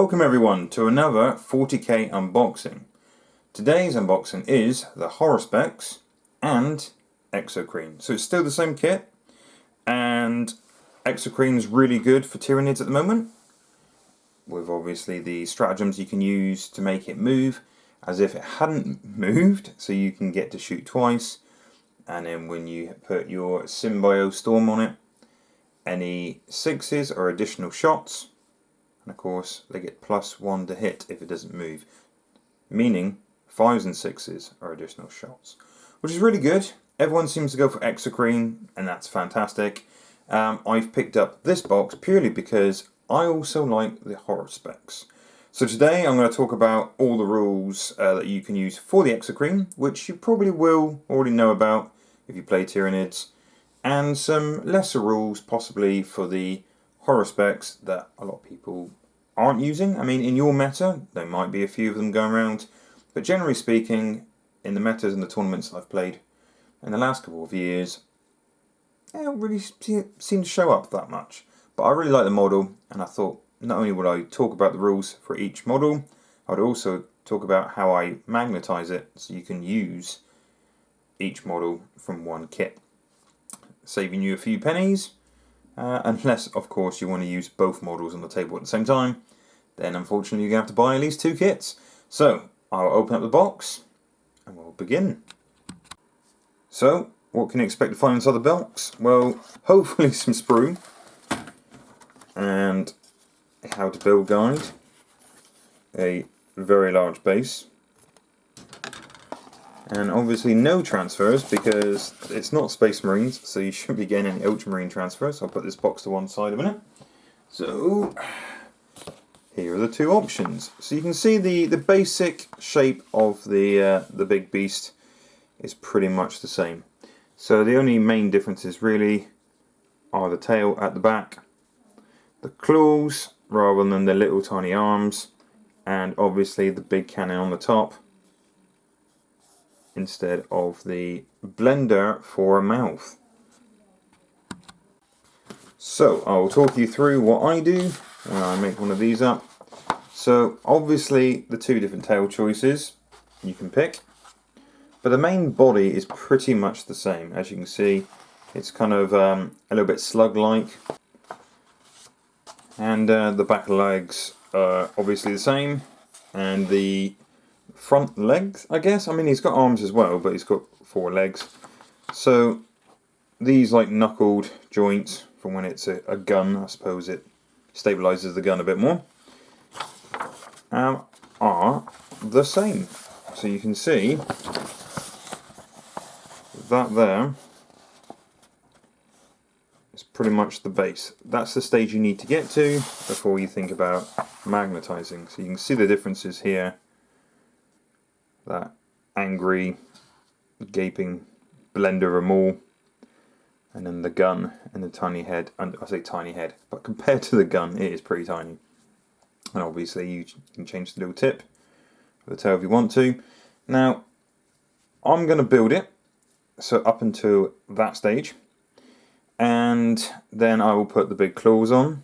Welcome everyone to another 40k unboxing. Today's unboxing is the Haruspex and Exocrine. So it's still the same kit, and Exocrine is really good for Tyranids at the moment, with obviously the stratagems you can use to make it move as if it hadn't moved, so you can get to shoot twice, and then when you put your Symbio Storm on it, any 6s are additional shots. And of course, they get +1 to hit if it doesn't move, meaning 5s and 6s are additional shots, which is really good. Everyone seems to go for Exocrine, and that's fantastic. I've picked up this box purely because I also like the Haruspex. So today I'm going to talk about all the rules that you can use for the Exocrine, which you probably will already know about if you play Tyranids, and some lesser rules possibly for the Haruspex that a lot of people aren't using. I mean, in your meta, there might be a few of them going around, but generally speaking, in the metas and the tournaments that I've played in the last couple of years, they don't really seem to show up that much. But I really like the model, and I thought not only would I talk about the rules for each model, I would also talk about how I magnetize it so you can use each model from one kit, saving you a few pennies. Unless, of course, you want to use both models on the table at the same time, then unfortunately you're going to have to buy at least 2 kits. So, I'll open up the box and we'll begin. So, what can you expect to find inside the box? Well, hopefully some sprue and a how to build guide, a very large base, and obviously no transfers because it's not Space Marines, so you shouldn't be getting any Ultramarine transfers. I'll put this box to one side a minute. So here are the 2 options. So you can see the basic shape of the big beast is pretty much the same. So the only main differences really are the tail at the back, the claws rather than the little tiny arms, and obviously the big cannon on the top instead of the blender for a mouth. So I'll talk you through what I do when I make one of these up. So obviously the 2 different tail choices you can pick, but the main body is pretty much the same. As you can see, it's kind of a little bit slug-like, and the back legs are obviously the same, and the front legs, I guess. I mean, he's got arms as well, but he's got 4 legs. So these like knuckled joints from when it's a gun, I suppose it stabilizes the gun a bit more, are the same. So you can see that there is pretty much the base. That's the stage you need to get to before you think about magnetizing. So you can see the differences here. That angry, gaping blender of them all, and then the gun and the tiny head. And I say tiny head, but compared to the gun, it is pretty tiny. And obviously, you can change the little tip of the tail if you want to. Now, I'm going to build it so up until that stage, and then I will put the big claws on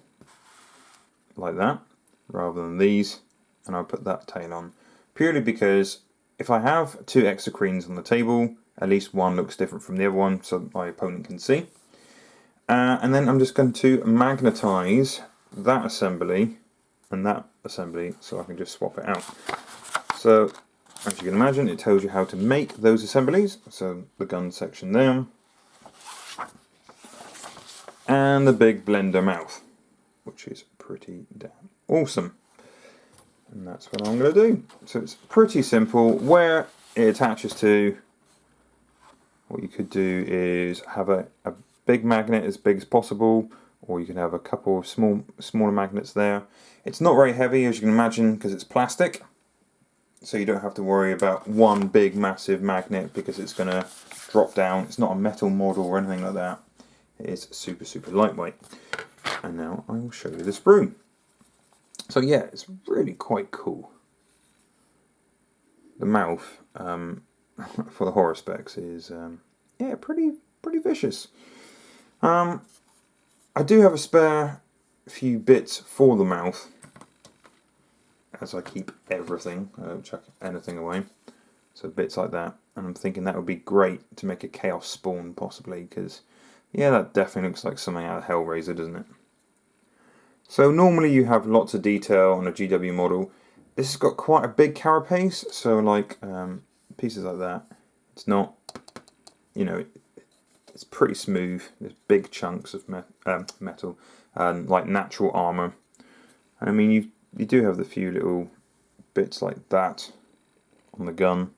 like that, rather than these, and I'll put that tail on purely because if I have 2 Exocrines on the table, at least one looks different from the other one so my opponent can see. And then I'm just going to magnetize that assembly and that assembly so I can just swap it out. So as you can imagine, it tells you how to make those assemblies. So the gun section there, and the big blender mouth, which is pretty damn awesome. And that's what I'm going to do. So it's pretty simple. Where it attaches to, what you could do is have a big magnet as big as possible, or you can have a couple of smaller magnets there. It's not very heavy, as you can imagine, because it's plastic. So you don't have to worry about one big massive magnet because it's going to drop down. It's not a metal model or anything like that. It is super, super lightweight. And now I will show you the sprue. So yeah, it's really quite cool. The mouth for the Haruspex is yeah, pretty vicious. I do have a spare few bits for the mouth, as I keep everything. I don't chuck anything away. So bits like that. And I'm thinking that would be great to make a Chaos Spawn, possibly, because, yeah, that definitely looks like something out of Hellraiser, doesn't it? So normally you have lots of detail on a GW model. This has got quite a big carapace, so like pieces like that. It's not, you know, it's pretty smooth. There's big chunks of metal and like natural armour. And I mean, you do have the few little bits like that on the gun.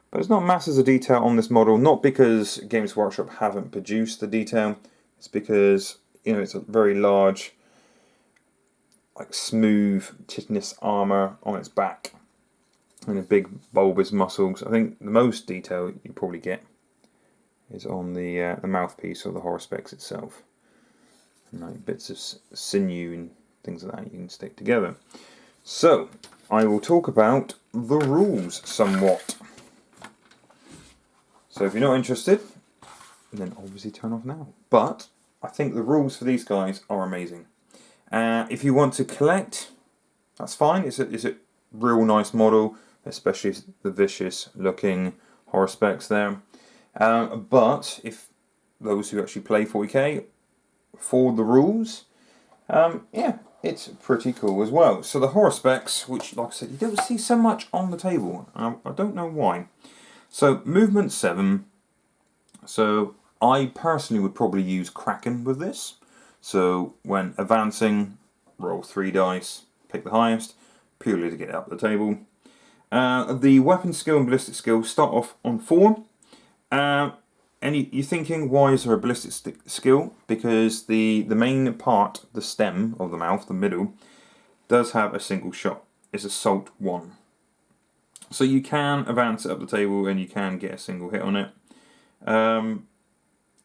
But there's not masses of detail on this model, not because Games Workshop haven't produced the detail. It's because, you know, it's a very large, like smooth, chitinous armour on its back. And a big bulbous muscles. I think the most detail you probably get is on the mouthpiece or the Haruspex itself. And like bits of sinew and things like that you can stick together. So, I will talk about the rules somewhat. So if you're not interested, then obviously turn off now. But I think the rules for these guys are amazing. If you want to collect, that's fine. It's a real nice model, especially the vicious looking Haruspex there. But if those who actually play 40k for the rules, yeah, it's pretty cool as well. So the Haruspex, which like I said, you don't see so much on the table. I don't know why. So movement 7. So I personally would probably use Kraken with this. So when advancing, roll 3 dice, pick the highest, purely to get up the table. The weapon skill and ballistic skill start off on 4. And you're thinking, why is there a ballistic skill? Because the main part, the stem of the mouth, the middle, does have a single shot. It's Assault 1. So you can advance it up the table and you can get a single hit on it.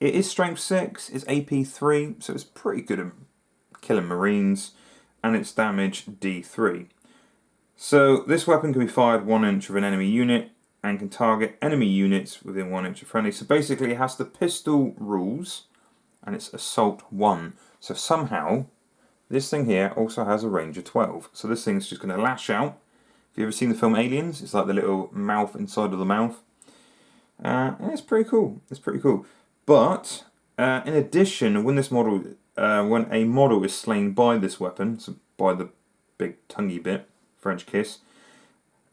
It is Strength 6, it's AP 3, so it's pretty good at killing Marines, and it's damage D3. So this weapon can be fired 1 inch of an enemy unit and can target enemy units within 1 inch of friendly. So basically it has the pistol rules and it's Assault 1. So somehow this thing here also has a range of 12. So this thing's just going to lash out. Have you ever seen the film Aliens? It's like the little mouth inside of the mouth. And it's pretty cool. It's pretty cool. But in addition, when when a model is slain by this weapon, so by the big tonguey bit, French kiss,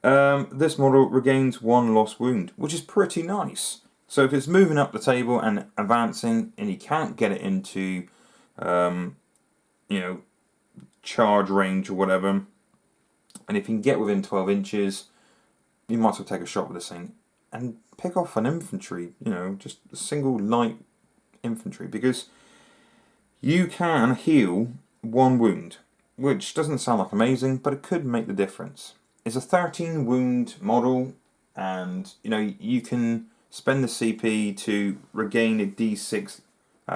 this model regains 1 lost wound, which is pretty nice. So if it's moving up the table and advancing, and you can't get it into, you know, charge range or whatever, and if you can get within 12 inches, you might as well take a shot with this thing and pick off an infantry, you know, just a single light infantry, because you can heal 1 wound, which doesn't sound like amazing, but it could make the difference. It's a 13 wound model, and you know you can spend the CP to regain a D6.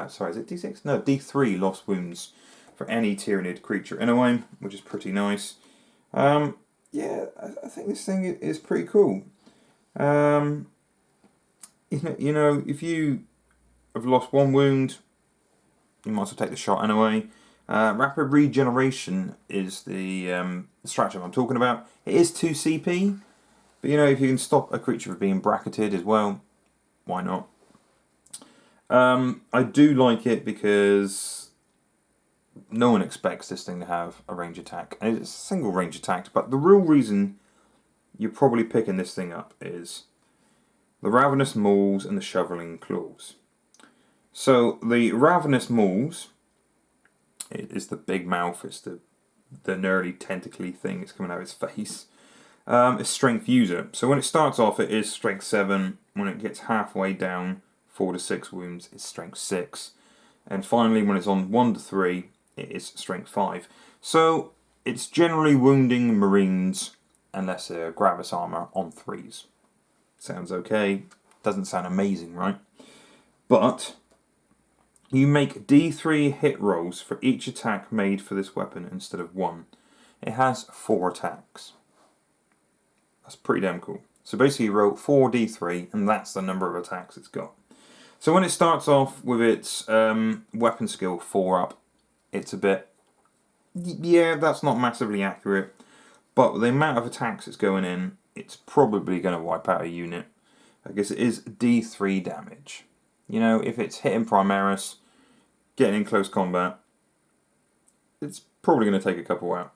Sorry, is it D6? No, D3 lost wounds for any Tyranid creature in a way, which is pretty nice. Yeah, I think this thing is pretty cool. You know, if you have lost 1 wound, you might as well take the shot anyway. Rapid regeneration is the stratagem I'm talking about. It is 2 CP, but you know, if you can stop a creature from being bracketed as well, why not? I do like it because no one expects this thing to have a range attack. And it's a single range attack, but the real reason you're probably picking this thing up is the Ravenous Mauls and the Shoveling Claws. So the Ravenous Mauls, it is the big mouth, it's the gnarly tentacly thing that's coming out of its face. It's Strength User. So when it starts off it is Strength 7, when it gets halfway down 4 to 6 wounds it's Strength 6. And finally when it's on 1 to 3 it is Strength 5. So it's generally wounding Marines unless they're Gravis Armour on 3s. Sounds okay. Doesn't sound amazing, right? But you make D3 hit rolls for each attack made for this weapon instead of 1. It has 4 attacks. That's pretty damn cool. So basically you roll 4 D3 and that's the number of attacks it's got. So when it starts off with its weapon skill 4 up, it's a bit, yeah, that's not massively accurate. but with the amount of attacks that's going in, it's probably going to wipe out a unit. I guess it is D3 damage. You know, if it's hitting Primaris, getting in close combat, it's probably going to take a couple out.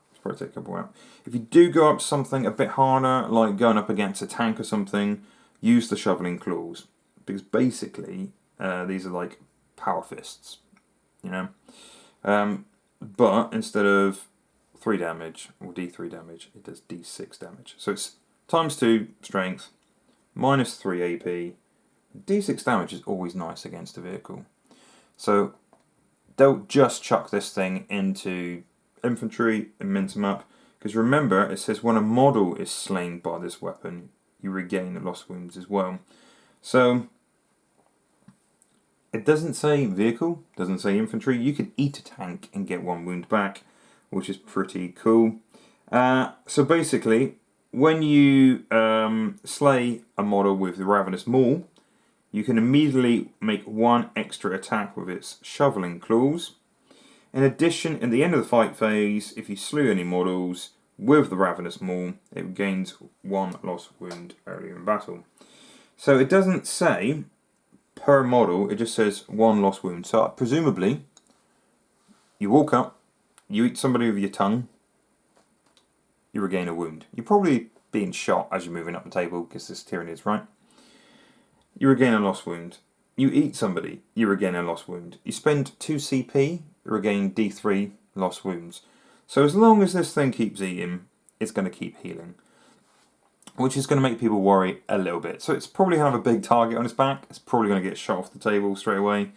If you do go up something a bit harder, like going up against a tank or something, use the shoveling claws. Because basically, these are like power fists, you know. But instead of 3 damage, or D3 damage, it does D6 damage. So it's times 2 strength, minus 3 AP. D6 damage is always nice against a vehicle. So don't just chuck this thing into infantry and mince them up. Because remember, it says when a model is slain by this weapon, you regain the lost wounds as well. So it doesn't say vehicle, doesn't say infantry. You can eat a tank and get 1 wound back, which is pretty cool. So basically, when you slay a model with the Ravenous Maul, you can immediately make 1 extra attack with its shoveling claws. In addition, at the end of the fight phase, if you slew any models with the Ravenous Maul, it gains 1 lost wound earlier in battle. So it doesn't say per model, it just says 1 lost wound. So presumably, you walk up, you eat somebody with your tongue, you regain a wound. You're probably being shot as you're moving up the table, because this Tyranids, right? You regain a lost wound. You eat somebody, you regain a lost wound. You spend 2 CP, you regain D3 lost wounds. So as long as this thing keeps eating, it's going to keep healing, which is going to make people worry a little bit. So it's probably going to have a big target on its back. It's probably going to get shot off the table straight away.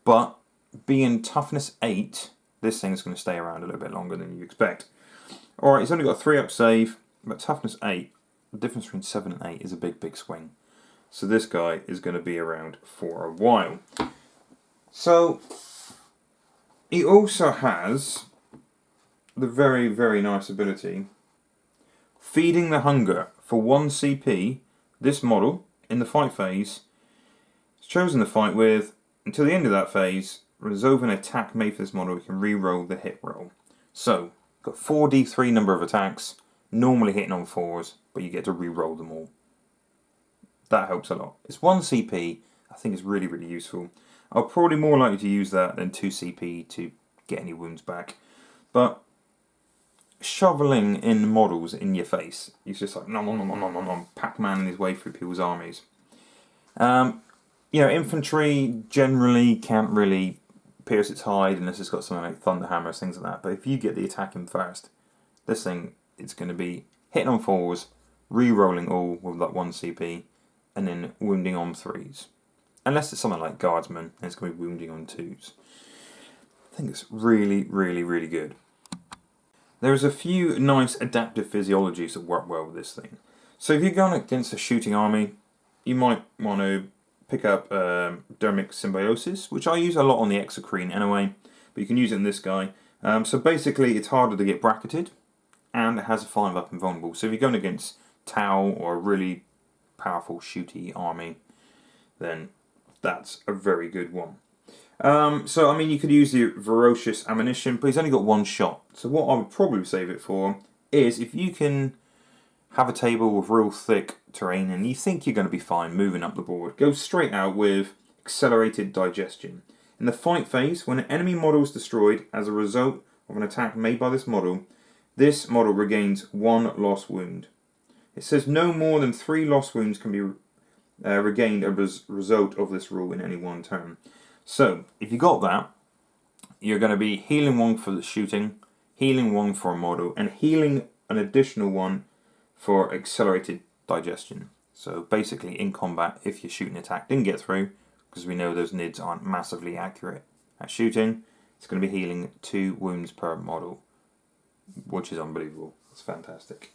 But being toughness 8, this thing's going to stay around a little bit longer than you expect. Alright, it's only got a 3-up save, but toughness 8, the difference between 7 and 8 is a big swing. So this guy is going to be around for a while. So he also has the very nice ability, Feeding the Hunger. For 1 CP, this model, in the fight phase, is chosen to fight with. Until the end of that phase, resolve an attack made for this model, we can re-roll the hit roll. So, got 4d3 number of attacks, normally hitting on 4s, but you get to re-roll them all. That helps a lot. It's 1 CP, I think it's really useful. I'll probably more likely to use that than 2 CP to get any wounds back. But shoveling in models in your face, he's just like nom, Pac-Man his way through people's armies. You know, infantry generally can't really pierce its hide unless it's got something like thunder hammers, things like that. But if you get the attack in first, this thing, it's going to be hitting on 4s, re-rolling all with like 1 CP, and then wounding on 3s. Unless it's something like Guardsman, and it's going to be wounding on 2s. I think it's really good. There's a few nice adaptive physiologies that work well with this thing. So if you're going against a shooting army, you might want to pick up Dermic Symbiosis, which I use a lot on the Exocrine anyway, but you can use it in this guy. So basically it's harder to get bracketed, and it has a 5-up invulnerable. So if you're going against Tau or a really powerful shooty army, then that's a very good one. So I mean, you could use the Ferocious Ammunition, but he's only got 1 shot. So what I would probably save it for is if you can have a table with real thick terrain and you think you're going to be fine moving up the board, go straight out with Accelerated Digestion. In the fight phase, when an enemy model is destroyed as a result of an attack made by this model regains 1 lost wound. It says no more than 3 lost wounds can be regained as a result of this rule in any one turn. So, if you got that, you're going to be healing 1 for the shooting, healing 1 for a model, and healing an additional 1 for Accelerated Digestion. So basically, in combat, if your shooting attack didn't get through, because we know those NIDs aren't massively accurate at shooting, it's going to be healing 2 wounds per model, which is unbelievable. It's fantastic.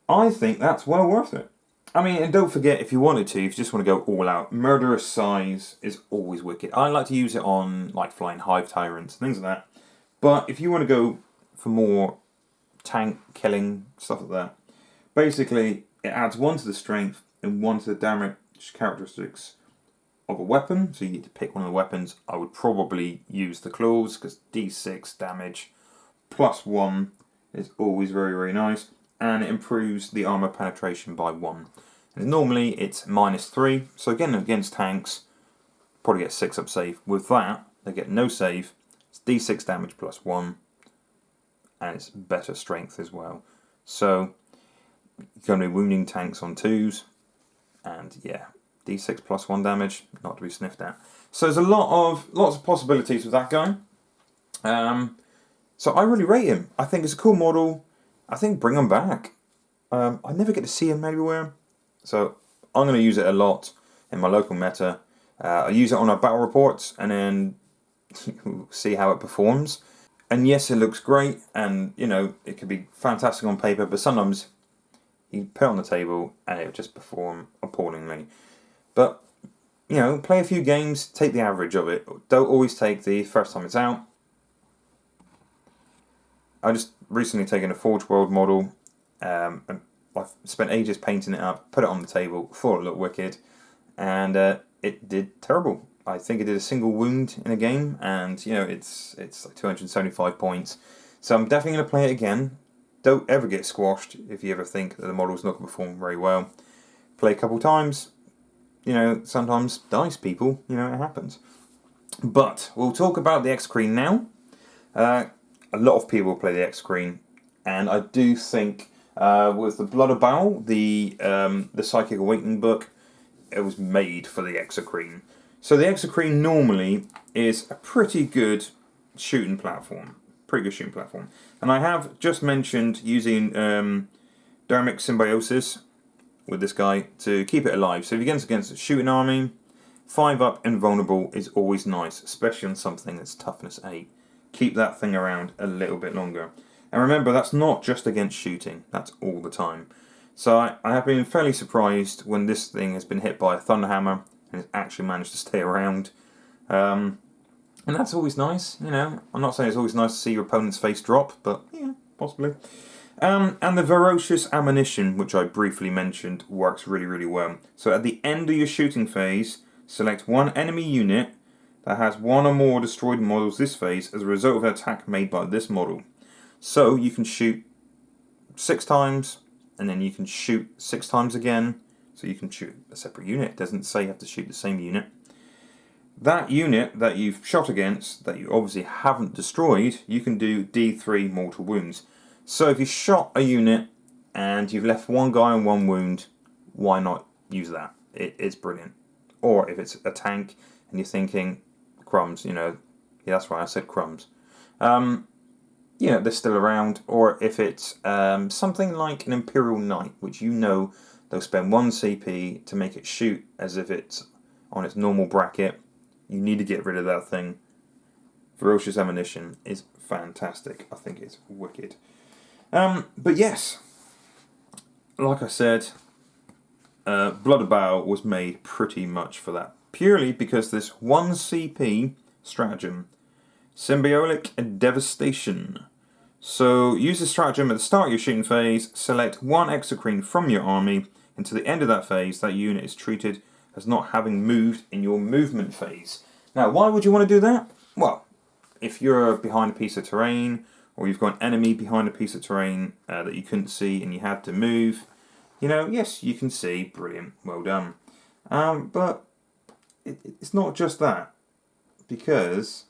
I think that's well worth it. I mean, and don't forget, if you wanted to, if you just want to go all out, Murderous Size is always wicked. I like to use it on like Flying Hive Tyrants, things like that. But if you want to go for more tank killing, stuff like that, basically it adds 1 to the strength and 1 to the damage characteristics of a weapon. So you get to pick one of the weapons. I would probably use the claws, because D6 damage plus 1 It's always very, very nice. And it improves the armor penetration by 1. And normally it's -3, so again against tanks, probably get 6 up save. With that, they get no save, it's d6 damage plus 1, and it's better strength as well. So, you're going to be wounding tanks on 2s, and yeah, d6 plus 1 damage, not to be sniffed at. So there's lots of possibilities with that guy. So I really rate him. I think it's a cool model. I think bring him back. I never get to see him everywhere, so I'm going to use it a lot in my local meta. I use it on our battle reports, and then see how it performs. And yes, it looks great, and you know it could be fantastic on paper, but sometimes you put it on the table and it will just perform appallingly. But you know, play a few games, take the average of it. Don't always take the first time it's out. I just recently taken a Forge World model, and I've spent ages painting it up, put it on the table, thought it looked wicked, and it did terrible. I think it did a single wound in a game, and you know it's like 275 points. So I'm definitely going to play it again. Don't ever get squashed if you ever think that the model's not going to perform very well. Play a couple times. You know, sometimes dice people. You know, it happens. But we'll talk about the Exocrine now. A lot of people play the Exocrine, and I do think with the Blood of Baal, the Psychic Awakening book, it was made for the Exocrine. So the Exocrine normally is a pretty good shooting platform. And I have just mentioned using Dermic Symbiosis with this guy to keep it alive. So if you're against a shooting army, 5-up invulnerable is always nice, especially on something that's toughness 8. Keep that thing around a little bit longer. And remember, that's not just against shooting, that's all the time. So I have been fairly surprised when this thing has been hit by a Thunderhammer and has actually managed to stay around. And that's always nice, you know. I'm not saying it's always nice to see your opponent's face drop, but yeah, possibly. And the Ferocious Ammunition, which I briefly mentioned, works really, really well. So at the end of your shooting phase, select one enemy unit that has one or more destroyed models this phase as a result of an attack made by this model. So you can shoot 6 times, and then you can shoot 6 times again. So you can shoot a separate unit. It doesn't say you have to shoot the same unit. That unit that you've shot against, that you obviously haven't destroyed, you can do D3 mortal wounds. So if you shot a unit and you've left one guy on 1 wound, why not use that? It's brilliant. Or if it's a tank and you're thinking, crumbs, you know, yeah, that's right, I said crumbs. You know, they're still around. Or if it's something like an Imperial Knight, which you know they'll spend 1 CP to make it shoot as if it's on its normal bracket. You need to get rid of that thing. Ferocious Ammunition is fantastic. I think it's wicked. But yes, like I said, Blood of Baal was made pretty much for that. Purely because this 1 CP stratagem, Symbiotic Devastation. So use the stratagem at the start of your shooting phase, select 1 Exocrine from your army, and to the end of that phase, that unit is treated as not having moved in your movement phase. Now, why would you want to do that? Well, if you're behind a piece of terrain, or you've got an enemy behind a piece of terrain that you couldn't see and you had to move, you know, yes, you can see, brilliant, well done. But it's not just that, because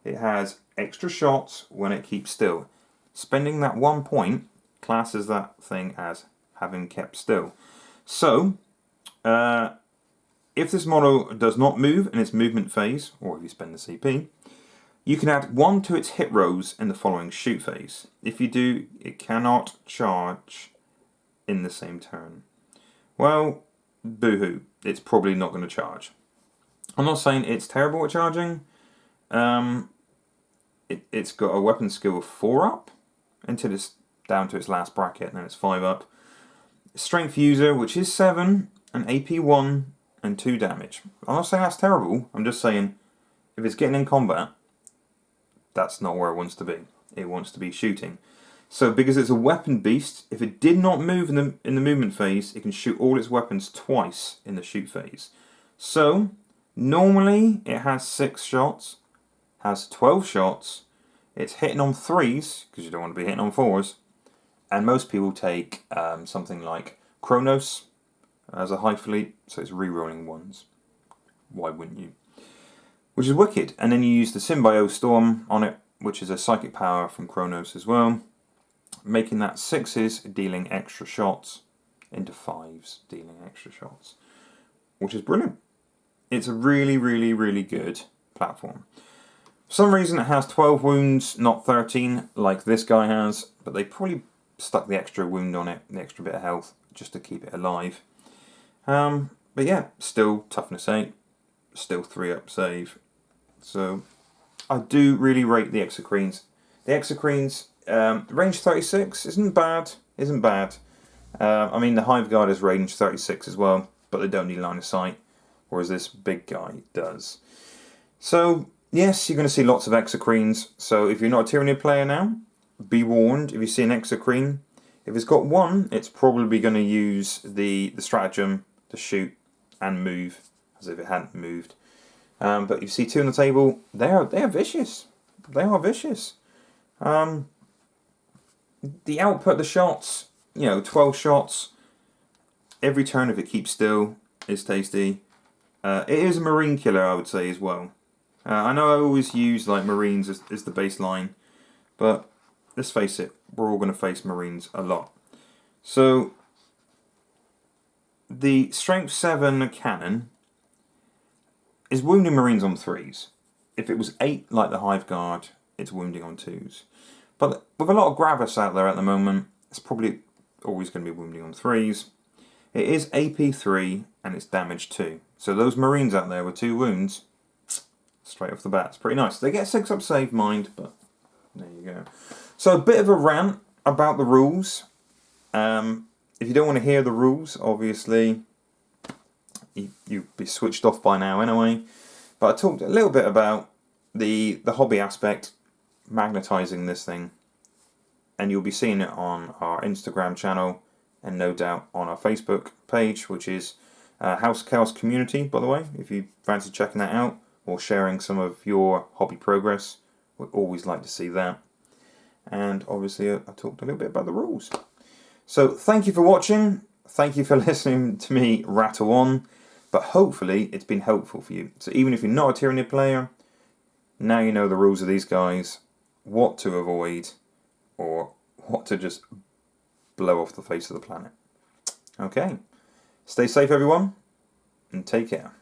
it has extra shots when it keeps still. Spending that 1 point classes that thing as having kept still. So, if this model does not move in its movement phase, or if you spend the CP, you can add 1 to its hit rolls in the following shoot phase. If you do, it cannot charge in the same turn. Well, boo-hoo, it's probably not going to charge. I'm not saying it's terrible at charging. It's got a weapon skill of 4-up until it's down to its last bracket, and then it's 5-up. Strength user, which is 7, and AP 1, and 2 damage. I'm not saying that's terrible, I'm just saying if it's getting in combat, that's not where it wants to be. It wants to be shooting. So because it's a weapon beast, if it did not move in the movement phase, it can shoot all its weapons twice in the shoot phase. So normally it has 6 shots, has 12 shots, it's hitting on 3s, because you don't want to be hitting on 4s, And most people take something like Kronos as a high fleet, so it's re-rolling ones. Why wouldn't you? Which is wicked. And then you use the Symbio Storm on it, which is a psychic power from Kronos as well, making that 6s dealing extra shots into 5s dealing extra shots, which is brilliant. It's a really, really, really good platform. For some reason it has 12 wounds, not 13, like this guy has, but they probably stuck the extra wound on it, the extra bit of health, just to keep it alive. But yeah, still toughness 8, still 3-up save. So I do really rate the Exocrines. The Exocrines, range 36 isn't bad, I mean, the Hive Guard is range 36 as well, but they don't need line of sight, whereas this big guy does. So yes, you're going to see lots of Exocrines. So if you're not a Tyranid player now, be warned. If you see an Exocrine, if it's got 1, it's probably going to use the stratagem to shoot and move, as if it hadn't moved. But if you see 2 on the table, they are vicious. They are vicious. The output of the shots, 12 shots every turn if it keeps still is tasty. It is a marine killer, I would say, as well. I know I always use like marines as the baseline, but let's face it, we're all going to face marines a lot. So the strength 7 cannon is wounding marines on 3s. If it was 8 like the Hive Guard, it's wounding on 2s. But with a lot of Gravis out there at the moment, it's probably always going to be wounding on 3s. It is AP 3 and it's damage 2. So those marines out there with 2 wounds, straight off the bat, it's pretty nice. They get 6-up save, mind, but there you go. So a bit of a rant about the rules. If you don't want to hear the rules, obviously, you'd be switched off by now anyway. But I talked a little bit about the hobby aspect, magnetizing this thing. And you'll be seeing it on our Instagram channel and no doubt on our Facebook page, which is House Chaos Community, by the way, if you fancy checking that out or sharing some of your hobby progress. We'd always like to see that. And obviously I talked a little bit about the rules. So thank you for watching. Thank you for listening to me rattle on. But hopefully it's been helpful for you. So even if you're not a Tyranid player, now you know the rules of these guys, what to avoid, or what to just blow off the face of the planet. Okay. Stay safe, everyone, and take care.